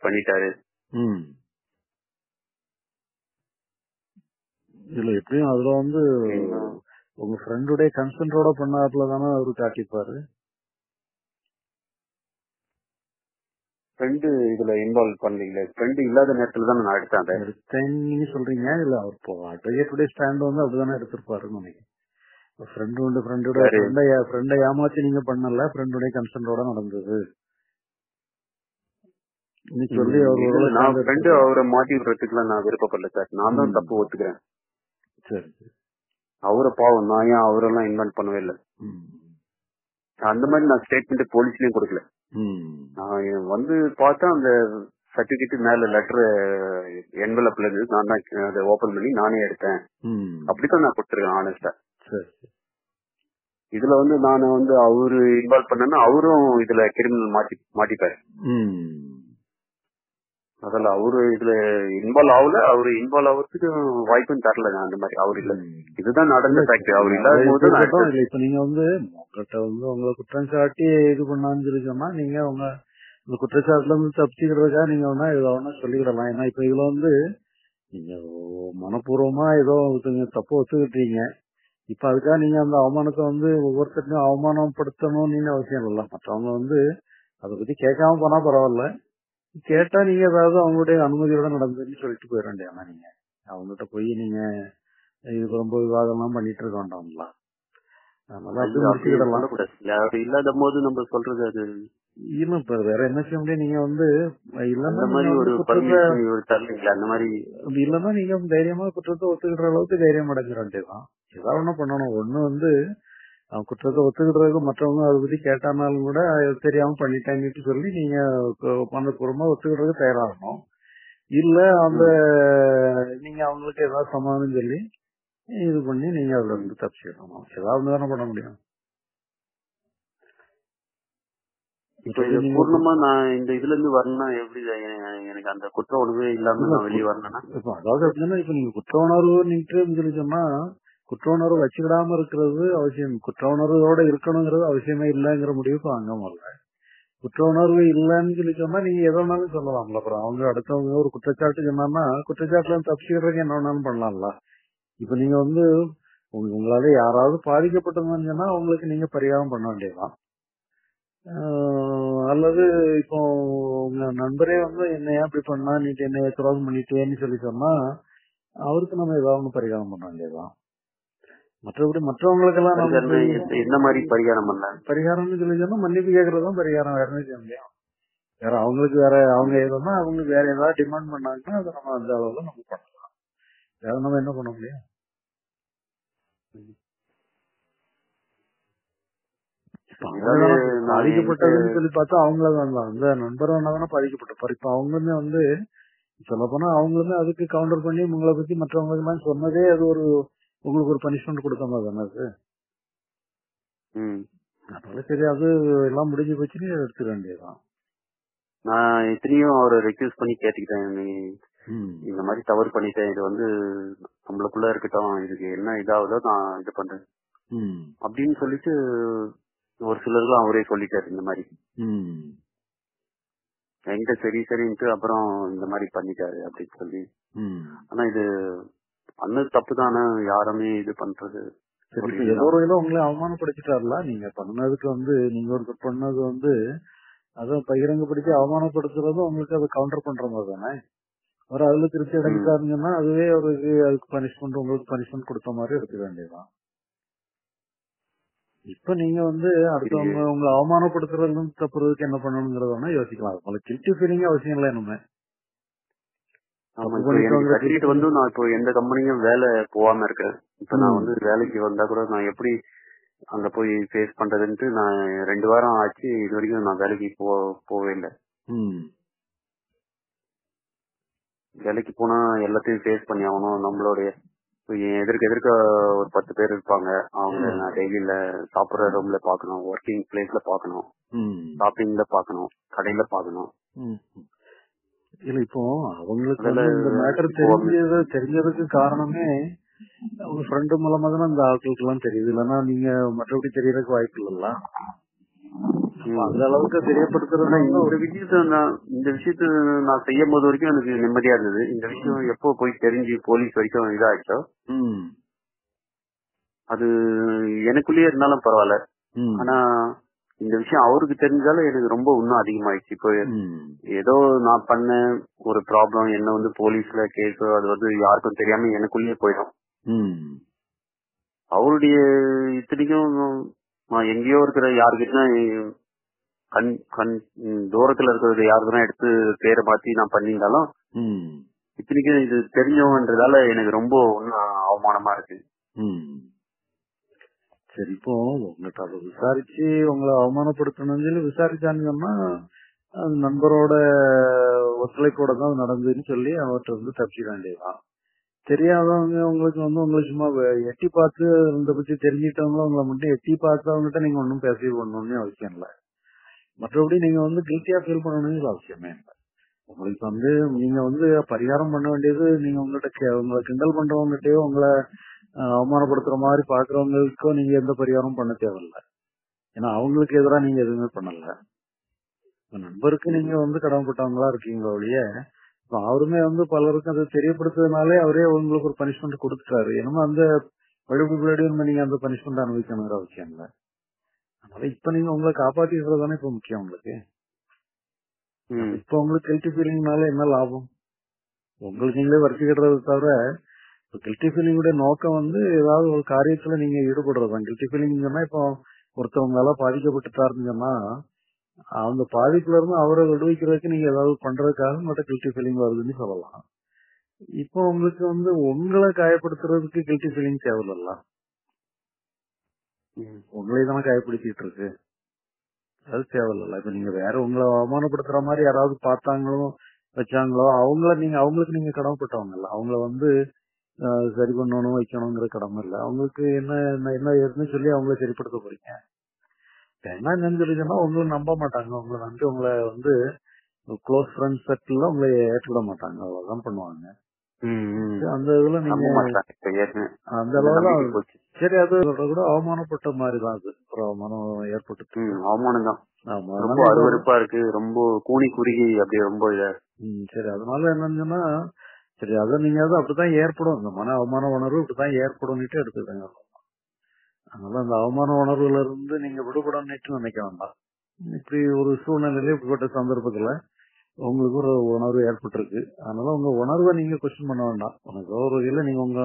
பண்ணிட்டாரு. இல்ல எப்படியும் அதுல உங்க ஃப்ரெண்டுடைய கன்சென்டோட பண்ணாப்புல தானே அவரு காட்டிப்பாரு. ஃப்ரெண்டு இதுல இன்வால்வ் பண்ணல. ஃப்ரெண்டு இல்லாத நேரத்துல தான் நான் எடுத்தேன் நீங்க சொல்றீங்க. இல்ல அவர் அட்வொகேட்டுடைய ஸ்டாண்ட் அப்படிதானே எடுத்திருப்பாருன்னு நினைக்கிறேன். ஃப்ரெண்டை ஏமாத்தி நீங்க பண்ணல, ஃப்ரெண்டுடைய கன்சென்டோட நடந்தது சொல்லி அவரை மாட்டி விடுறதுக்குலாம் நான் விருப்பப்படல சார். நான் தான் தப்பு ஒத்துக்கிறேன். சரி, அவரை பாவம், நான் ஏன் அவரெல்லாம் இன்வால்வ் பண்ணவே இல்லை. அந்த மாதிரி நான் ஸ்டேட்மெண்ட் போலீஸ்லயும் கொடுக்கல. நான் பார்த்தா அந்த சர்டிபிகேட் மேல லெட்டர் என்வலப்ல இருந்து நான் தான் அதை ஓபன் பண்ணி நானே எடுத்தேன். அப்படித்தான் நான் கொடுத்துருக்கேன் ஆனஸ்டா. இதுல நான் அவரு இன்வால்வ் பண்ணேன்னா அவரும் இதுல கிரிமினல் மாட்டிப்பாரு. அதில் அவரு இதுல இன்வால்வ் ஆகல. அவரு இன்வால்வ் ஆகிறதுக்கு வாய்ப்பும் தரல. அந்த மாதிரி அவரு இல்ல. இதுதான் நடந்த ஃபேக்ட். அவர் இல்லாத போது இப்ப நீங்க உங்ககிட்ட உங்களை குற்றம் சாட்டி இது பண்ணான்னு சொல்லி சொன்னா நீங்க உங்க குற்றச்சாட்டுல தப்பிச்சுக்கிறதுக்காக நீங்க ஏதோ சொல்லிக்கிடலாம். ஏன்னா இப்ப இதுல நீங்க மனப்பூர்வமா ஏதோ தப்பு ஒத்துக்கிட்டீங்க. இப்ப அதுக்காக நீங்க அந்த அவமானத்தை ஒவ்வொருத்தரையும் அவமானப்படுத்தணும்னு அவசியம் இல்லை. மற்றவங்க அதை பத்தி கேட்காம போனா பரவாயில்ல, கேட்டா நீங்க ஏதாவது அவங்களுடைய அனுமதியோட நடந்ததுன்னு சொல்லிட்டு போயிட வேண்டியதான். நீங்க அவங்ககிட்ட போய் நீங்க இது ரொம்ப விவாதம் எல்லாம் பண்ணிட்டு இருக்க வேண்டாம்ல. அதனால இல்லாத போது நம்ம சொல்றது அது இல்ல. இப்ப வேற என்ன செய்ய முடியும்? நீங்க இல்லன்னா நீங்க தைரியமா குற்றத்தை ஒத்துக்கிற அளவுக்கு தைரியம் அடைஞ்சிட வேண்டியதான். ஏதாவது ஒண்ணு பண்ணணும். ஒண்ணு அவன் குற்றத்தை ஒத்துக்கிடுறதுக்கு மற்றவங்க அதை பத்தி கேட்டானாலும் கூட தெரியாம பண்ணிட்டாங்கன்னு சொல்லி நீங்க மனப்பூர்வமா ஒத்துக்கிடுறதுக்கு தயாராகணும். இல்ல நீங்க அவங்களுக்கு ஏதாவது சமாதானம் சொல்லி இது பண்ணி நீங்க அதுல தப்பிச்சிடணும். ஏதாவது தானே பண்ண முடியும். பூர்ணமா நான் இந்த இதுல இருந்து வரணும்னா எப்படி எனக்கு அந்த குற்ற உணர்வு இல்லாம நான் வெளியே வரணும்னா அதாவது எப்படின்னா இப்ப நீங்க குற்ற உணர்வு நின்று சொல்லி சொன்னா குற்ற உணர்வு வச்சுக்கிடாம இருக்கிறது அவசியம். குற்ற உணர்வோட இருக்கணுங்கிறது அவசியமே இல்லைங்கிற முடிவுக்கு வாங்க முடியல. குற்ற உணர்வு இல்லைன்னு சொல்லி சொன்னா நீங்க எதை வேணாலும் சொல்லலாம்ல. அப்புறம் அவங்க அடுத்தவங்க ஒரு குற்றச்சாட்டு சொன்னா குற்றச்சாட்டுல தப்பிச்சுக்கிறதுக்கு என்ன வேணாலும் பண்ணலாம்ல. இப்ப நீங்க உங்களால யாராவது பாதிக்கப்பட்டதுன்னு சொன்னா அவங்களுக்கு நீங்க பரிகாரம் பண்ண வேண்டியதுதான். அல்லது இப்போ உங்க நண்பரே என்ன ஏன் இப்படி பண்ணா, நீ என்ன துரோகம் பண்ணிட்டேன்னு சொல்லி சொன்னா அவருக்கு நம்ம ஏதாவது பரிகாரம் பண்ண வேண்டியதுதான். மற்றபடி மற்றவங்களுக்கெல்லாம் நம்ம என்ன மாதிரி பரிகாரம் பண்ண பரிகாரம்னு சொல்லி சொன்னா மன்னிப்பு கேட்கறதுதான் பரிகாரம். வேற என்ன செய்ய முடியும்? வேற அவங்களுக்கு அவங்க ஏதோன்னா அவங்களுக்கு வேற ஏதாவது டிமாண்ட் பண்ணாங்கன்னா அதை நம்ம அந்த அளவுல நம்ம பண்ணலாம். வேற நம்ம என்ன பண்ண முடியும்? பாதிக்கப்பட்டதுன்னு சொல்லி பார்த்தா அவங்களதான் அந்த நண்பர் வேணாதானே பாதிக்கப்பட்டிருப்பாரு. இப்ப அவங்களுமே சொல்ல போனா அவங்களுமே அதுக்கு கவுண்டர் பண்ணி உங்களை பத்தி மற்றவங்களுக்கு எல்லாம் சொன்னதே அது உங்களுக்கு ஒரு பனிஷ்மெண்ட் கொடுத்த மாதிரி தானே அது. அதனால சரி, அது எல்லாம் முடிஞ்சு போச்சுன்னு எடுத்துக்க வேண்டியதுதான். நான் எத்தனையும் அவரை ரெக்யூஸ் பண்ணி கேட்டுக்கிட்டேன். இந்த மாதிரி தவறு பண்ணிட்டேன், இது நம்மளுக்குள்ள இருக்கட்டும், இதுக்கு என்ன இதாவதோ நான் இது பண்றேன் அப்படின்னு சொல்லிட்டு ஒரு சிலருக்கும் அவரே சொல்லிட்டாரு இந்த மாதிரி. என்கிட்ட சரி சரின்ட்டு அப்புறம் இந்த மாதிரி பண்ணிட்டாரு அப்படின்னு சொல்லி. ஆனா இது பண்ணது தப்பு தானே, யாருமே இது பண்றது. ஏதோ ஒரு வகையில உங்களை அவமானப்படுத்திட்டாருல. நீங்க பண்ணதுக்கு நீங்க ஒரு பண்ணது அதை பகிரங்கப்படுத்தி அவமானப்படுத்துறது உங்களுக்கு அதை கவுண்டர் பண்ற மாதிரி தானே. அவர் அதுல திருப்தி அடைஞ்சிட்டாருங்கன்னா அதுவே அதுக்கு பனிஷ்மெண்ட், உங்களுக்கு பனிஷ்மெண்ட் கொடுத்த மாதிரி எடுத்துக்க வேண்டியதுதான். இப்ப நீங்க அடுத்தவங்க உங்களை அவமானப்படுத்துறதுல தப்புறதுக்கு என்ன பண்ணணுங்கிறத யோசிக்கலாம். உங்களுக்கு கில்ட்டி ஃபீலிங் அவசியம் இல்லை. நம்ம நான் இப்போ எந்த கம்பெனியும் வேலை போகாம இருக்கேன். இப்ப நான் வேலைக்கு வந்தா கூட நான் எப்படி அங்க போய் ஃபேஸ் பண்றதுன்ட்டு நான் 2 வாரம் ஆச்சு. இது வரைக்கும் நான் வேலைக்கு போவே இல்லை. வேலைக்கு போனா எல்லாத்தையும் ஃபேஸ் பண்ணி ஆகணும். நம்மளுடைய எதிர்க்க ஒரு 10 பேர் இருப்பாங்க. அவங்க நான் டெய்லியில சாப்பிடுற ரூம்ல பாக்கணும், ஒர்க்கிங் பிளேஸ்ல பாக்கணும், ஷாப்பிங்ல பாக்கணும், கடையில பாக்கணும். இல்ல இப்போ அவங்களுக்கு இந்த மேட்டர் தெரிஞ்சதுக்கு காரணமே உங்க ஃப்ரெண்டு மூலமா தானே அந்த ஆட்களுக்கு எல்லாம் தெரியுது. இல்லைன்னா நீங்க மற்றபடி தெரியறதுக்கு வாய்ப்பு இல்லைல்ல. அந்த அளவுக்கு தெரியப்படுத்துறது இந்த விஷயத்த நான் செய்யும் போது வரைக்கும் எனக்கு நிம்மதியா இருந்தது. இந்த விஷயம் எப்போ போய் தெரிஞ்சு போலீஸ் வரைக்கும் இதாயிடுச்சோ அது எனக்குள்ளேயே இருந்தாலும் பரவாயில்ல. ஆனா இந்த விஷயம் அவருக்கு தெரிஞ்சாலும் எனக்கு ரொம்ப இன்னும் அதிகமாயிடுச்சு. இப்போ ஏதோ நான் பண்ண ஒரு ப்ராப்ளம் என்ன போலீஸ்ல கேஸோ அது யாருக்கும் தெரியாம எனக்குள்ளேயே போயிடும். அவருடைய இத்தனைக்கும் நான் எங்கேயோ இருக்கிற யாருக்கிட்ட கண் கண் தூரத்துல இருக்கிறது யாருக்குதான் எடுத்து பேரை மாத்தி நான் பண்ணியிருந்தாலும் இத்தனைக்கும் இது தெரிஞ்சவன்றதால எனக்கு ரொம்ப ஒன்னும் அவமானமா இருக்கு. சரி, இப்போ உங்கள்கிட்ட அதை விசாரிச்சு உங்களை அவமானப்படுத்தணும்னு சொல்லி விசாரிச்சாங்கன்னா அது நண்பரோட ஒத்துழைப்போட தான் நடந்ததுன்னு சொல்லி அவர்கிட்ட தப்பிக்க வேண்டியதுதான். தெரியாதவங்க உங்களுக்கு உங்களை சும்மா எட்டி பார்த்து இதை பத்தி தெரிஞ்சுக்கிட்டவங்களும் உங்களை மட்டும் எட்டி பார்த்தவங்ககிட்ட நீங்க ஒன்னும் பேசி பண்ணணும்னு அவசியம் இல்லை. மற்றபடி நீங்க கில்ட்டியா ஃபீல் பண்ணணும்னு அவசியமே இல்லை. உங்களுக்கு நீங்க பரிகாரம் பண்ண வேண்டியது நீங்க உங்களை கிண்டல் பண்றவங்ககிட்டயோ உங்களை அவமானப்படுத்துற மாதிரி பாக்குறவங்களுக்கோ நீங்க எந்த பரிகாரமும் பண்ண தேவையில்லை. ஏன்னா அவங்களுக்கு எதிராக நீங்க எதுவுமே பண்ணல. நண்பருக்கு நீங்க கடமைப்பட்டவங்களா இருக்கீங்களோ ஒழிய அவருமே பலருக்கு அதை தெரியப்படுத்துறதுனாலே அவரே உங்களுக்கு ஒரு பனிஷ்மெண்ட் கொடுத்துட்டாரு. ஏன்னா அந்த வழிபடி நீங்க அந்த பனிஷ்மெண்ட் அனுபவிக்கணுங்கிற அவசியம் இல்லை. அதனால இப்ப நீங்க உங்களை காப்பாத்திக்கிறது தானே இப்ப முக்கியம் உங்களுக்கு. இப்ப உங்களுக்கு கில்ட்டி ஃபீலிங்னால என்ன லாபம்? உங்களுக்கு நீங்களே வருத்திக்கிறத தவிர கில்ட்டி ஃபீலிங்கோட நோக்கம் ஏதாவது ஒரு காரியத்துல நீங்க ஈடுபடுறதுதான். கில்ட்டி ஃபீலிங் சொன்னா இப்போ ஒருத்தவங்களால பாதிக்கப்பட்டுட்டாருன்னு சொன்னா அந்த பாதிப்புல இருந்து அவரை விடுவிக்கிறதுக்கு நீங்க ஏதாவது பண்றதுக்காக மட்டும் கில்ட்டி ஃபீலிங் வருதுன்னு சொல்லலாம். இப்போ உங்களுக்கு உங்களை காயப்படுத்துறதுக்கு கில்ட்டி ஃபீலிங் தேவையில்ல. உங்களே தானே காயப்படுத்திட்டு இருக்கு, அது தேவையில்ல. இப்ப நீங்க வேற உங்களை அவமானப்படுத்துற மாதிரி யாராவது பார்த்தாங்களோ வச்சாங்களோ அவங்களுக்கு நீங்க கடமைப்பட்டவங்க இல்ல. அவங்கள சரி பண்ணணும் வைக்கணுங்கிற கடமை இல்ல. அவங்களுக்கு என்ன ஏதுன்னு சொல்லி அவங்கள சரிப்படுத்த போறீங்க. என்னன்னு சொல்லிச்சுன்னா உங்களை நம்ப மாட்டாங்க. உங்களை நம்பி உங்களை க்ளோஸ் ஃப்ரெண்ட்ஸ் சர்க்கிள்ல உங்களை ஏற்றுவிட மாட்டாங்க. அவ்வளவுதான் பண்ணுவாங்க. அந்த இதுல நீங்க அந்த அளவுல சரி அது கூட அவமானப்பட்ட மாதிரிதான். அது ஒரு அவமானம் ஏற்பட்டு அவமானம் தான். ரொம்ப அருவருப்பா இருக்கு. ரொம்ப கூனி குறுகி அப்படி ரொம்ப சரி. அதனால என்னன்னா சரி அத நீங்க அப்படித்தான் ஏற்படும். இந்த மன அவமான உணர்வு இப்படித்தான் ஏற்படும்னுட்டு எடுத்துக்கங்க. அதனால அந்த அவமான உணர்வுல இருந்து நீங்க விடுபடணும்னு நினைக்க வேண்டாம். இப்படி ஒரு சூழ்நிலையில இப்படிப்பட்ட சந்தர்ப்பத்துல உங்களுக்கு ஒரு உணர்வு ஏற்பட்டிருக்கு. அதனால உங்க உணர்வை நீங்க கொஸ்டின் பண்ண வேண்டாம். உனக்கு ஒரு வகையில நீங்க உங்க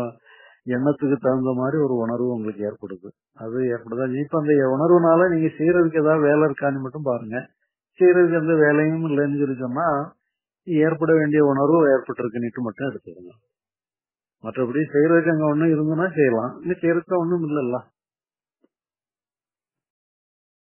எண்ணத்துக்கு தகுந்த மாதிரி ஒரு உணர்வு உங்களுக்கு ஏற்படுது. அது ஏற்படுதா இப்ப அந்த உணர்வுனால நீங்க செய்யறதுக்கு ஏதாவது வேலை இருக்கான்னு மட்டும் பாருங்க. செய்யறதுக்கு எந்த வேலையும் இல்லைன்னு சொல்லி சொன்னா ஏற்பட வேண்டிய உணர்வு ஏற்பட்டிருக்குன்னு மட்டும் எடுத்துக்கணும். மற்றபடி செய்யறதுக்கு அங்க ஒண்ணும் இருந்துன்னா செய்யலாம், இன்னும் செய்யறதுக்கு ஒண்ணும் இல்லல்ல.